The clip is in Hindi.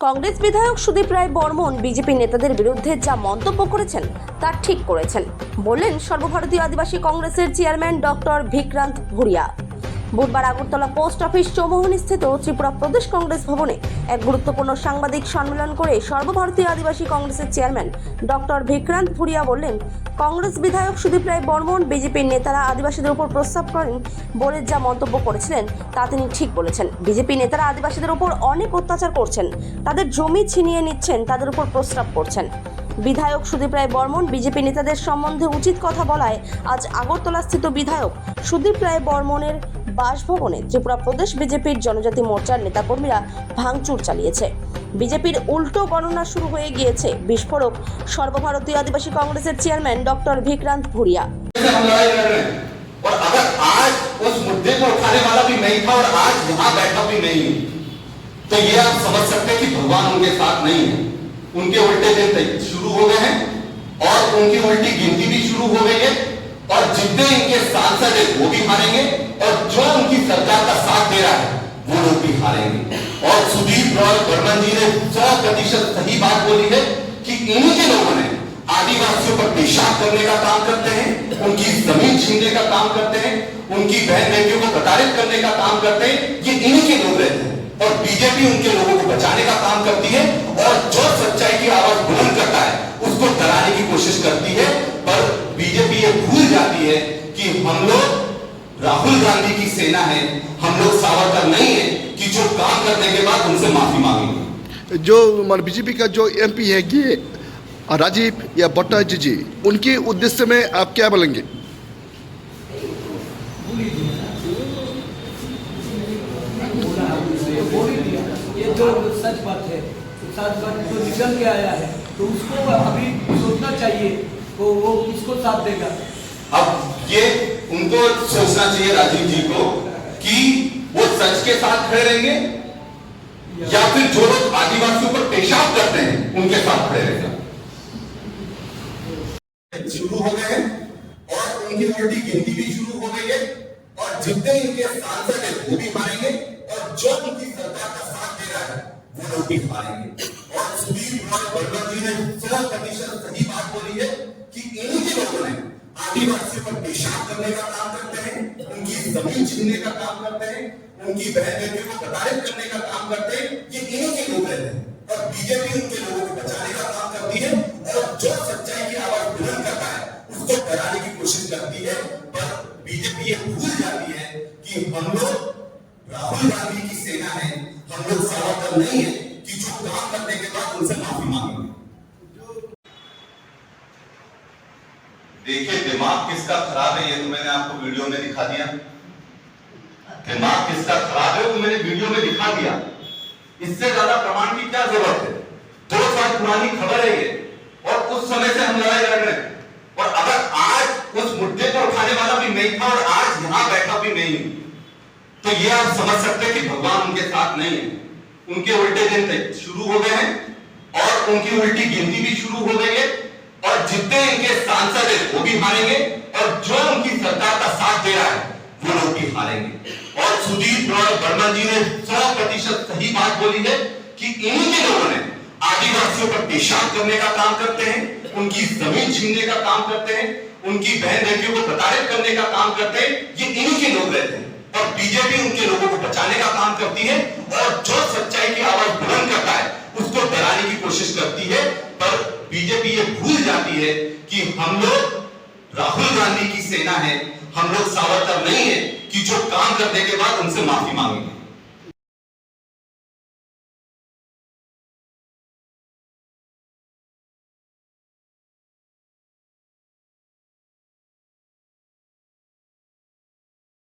কংগ্রেস বিধায়ক সুদীপ রায় বর্মন বিজেপি নেতাদের বিরুদ্ধে যা মন্তব্য করেছেন তা ঠিক করেছেন বললেন সর্বভারতীয় আদিবাসী কংগ্রেসের চেয়ারম্যান ডক্টর ভিক্রান্ত ভুরিয়া। বুধবার আগরতলা পোস্ট অফিস চৌমোহনীস্থিত ত্রিপুরা প্রদেশ কংগ্রেস ভবনে এক গুরুত্বপূর্ণ সাংবাদিক সম্মেলন করে সর্বভারতীয় আদিবাসী কংগ্রেসের চেয়ারম্যান ডক্টর ভিক্রান্ত ভুরিয়া বললেন, কংগ্রেস বিধায়ক সুদীপ রায় বর্মন বিজেপির নেতারা আদিবাসীদের উপর প্রস্তাব করেন বলে যা মন্তব্য করেছিলেন তা তিনি ঠিক বলেছেন। বিজেপি নেতারা আদিবাসীদের উপর অনেক অত্যাচার করছেন, তাদের জমি ছিনিয়ে নিচ্ছেন, তাদের উপর প্রস্তাব করছেন। বিধায়ক সুদীপ রায় বর্মন বিজেপি নেতাদের সম্বন্ধে উচিত কথা বলায় আজ আগরতলাস্থিত বিধায়ক সুদীপ রায় বর্মনের বাসভবনে ত্রিপুরা প্রদেশ বিজেপির জনজাতি মোর্চার নেতাকর্মীরা ভাঙচুর চালিয়েছে। বিজেপির উল্টো গণনা শুরু হয়ে গিয়েছে। বিস্ফোরক সর্বভারতীয় আদিবাসী কংগ্রেসের চেয়ারম্যান ডক্টর ভিক্রান্ত ভুরিয়া। और अगर आज उस मुद्दे को उठाने वाला भी नहीं था और आज यहाँ बैठा भी नहीं है, तो ये आप समझ सकते हैं कि भगवान उनके साथ नहीं है। उनके उल्टे दिन शुरू हो गए हैं और उनकी उल्टी गिनती भी शुरू हो गई है और जितने इनके सांसद है वो भी हारेंगे और जो उनकी सरकार का साथ दे रहा है वो लोग भी हारेंगे। और सुदीप राय बर्मन जी ने 100% सही बात बोली है कि इन्हीं के लोगों ने आदिवासियों पर पेशाब करने का काम करते हैं, उनकी जमीन छीनने का काम करते हैं, उनकी बहन बेटियों को प्रताड़ित करने का काम करते हैं। ये इन्हीं के लोग रहते हैं और बीजेपी उनके लोगों को बचाने का काम करती है और जो सच्चाई की आवाज बुलंद करता है उसको डराने की कोशिश करती है। पर बीजेपी ये भूल जाती है कि हम लोग राहुल गांधी की सेना है, हम लोग सावरकर नहीं है कि जो काम करने के बाद उनसे माफी मांगेंगे। जो बीजेपी का जो एमपी है कि राजीव या भट्टाचार्य जी, उनके उद्देश्य में आप क्या बोलेंगे? ये जो सच बात है, सच बात जो निकल के आया है, तो उसको अभी सोचना चाहिए तो वो किसको साथ देगा। अब ये उनको सोचना चाहिए राजीव जी को कि वो सच के साथ खड़े रहेंगे या फिर जो लोग आदिवासियों पर पेशाब करते हैं उनके साथ खड़े रहेंगे। शुरू हो गए हैं और उनकी उल्टी गिनती भी शुरू हो गई है और जितने इनके सांसद है वो भी हारेंगे और जो उनकी सरकार का साथ दे रहा है वो लोग भी हारेंगे। और सुदीप राय बर्मन जी ने 100% सही बात बोली है कि इन्हीं के लोगों ने आदिवासियों पर पेशाब करने का काम करते हैं, उनकी जमीन छीनने का काम करते हैं, उनकी बहन बेटियों को प्रताड़ित करने का काम करते हैं। ये इन्हीं के लोग रहते हैं और बीजेपी उनके लोगों को बचाने का काम करती है और जो सच्चाई की आवाज बुलंद करता है उसको डराने की कोशिश करती है। पर बीजेपी ये भूल जाती है कि हम लोग राहुल गांधी की सेना है, हम लोग सावरकर नहीं है कि जो काम करने के बाद उनसे माफी मांगेंगे। देखिए दिमाग किसका खराब है ये तो मैंने आपको वीडियो में दिखा दिया। दिमाग किसका खराब है वो मैंने वीडियो में दिखा दिया। इससे ज्यादा प्रमाण की क्या जरूरत है? 2 साल पुरानी खबर है ये और उस समय से हम लड़ाई लड़ रहे हैं और अगर आज उस मुद्दे को उठाने वाला भी नहीं था और आज यहां बैठा भी नहीं है, तो ये आप समझ सकते हैं कि भगवान उनके साथ नहीं है। उनके उल्टे दिन शुरू हो गए हैं और उनकी उल्टी गिनती भी शुरू हो गई है और जितने इनके सांसद है वो भी हारेंगे और जो उनकी सरकार का साथ दे रहा है वो लोग भी हारेंगे। और सुदीप राय बर्मन जी ने 100% सही बात बोली है कि इन्हीं के लोगों ने आदिवासियों पर पेशाब करने का काम करते हैं, उनकी जमीन छीनने का काम करते हैं, उनकी बहन बेटियों को प्रताड़ित करने का काम करते हैं। ये इन्हीं के लोग रहते हैं और बीजेपी उनके लोगों को बचाने का काम करती है और जो सच्चाई की आवाज बुलंद करता है उसको डराने की कोशिश करती है। पर बीजेपी ये भूल जाती है कि हम लोग राहुल गांधी की सेना है, हम लोग सावरकर नहीं है कि जो काम करने के बाद उनसे माफी मांगेंगे।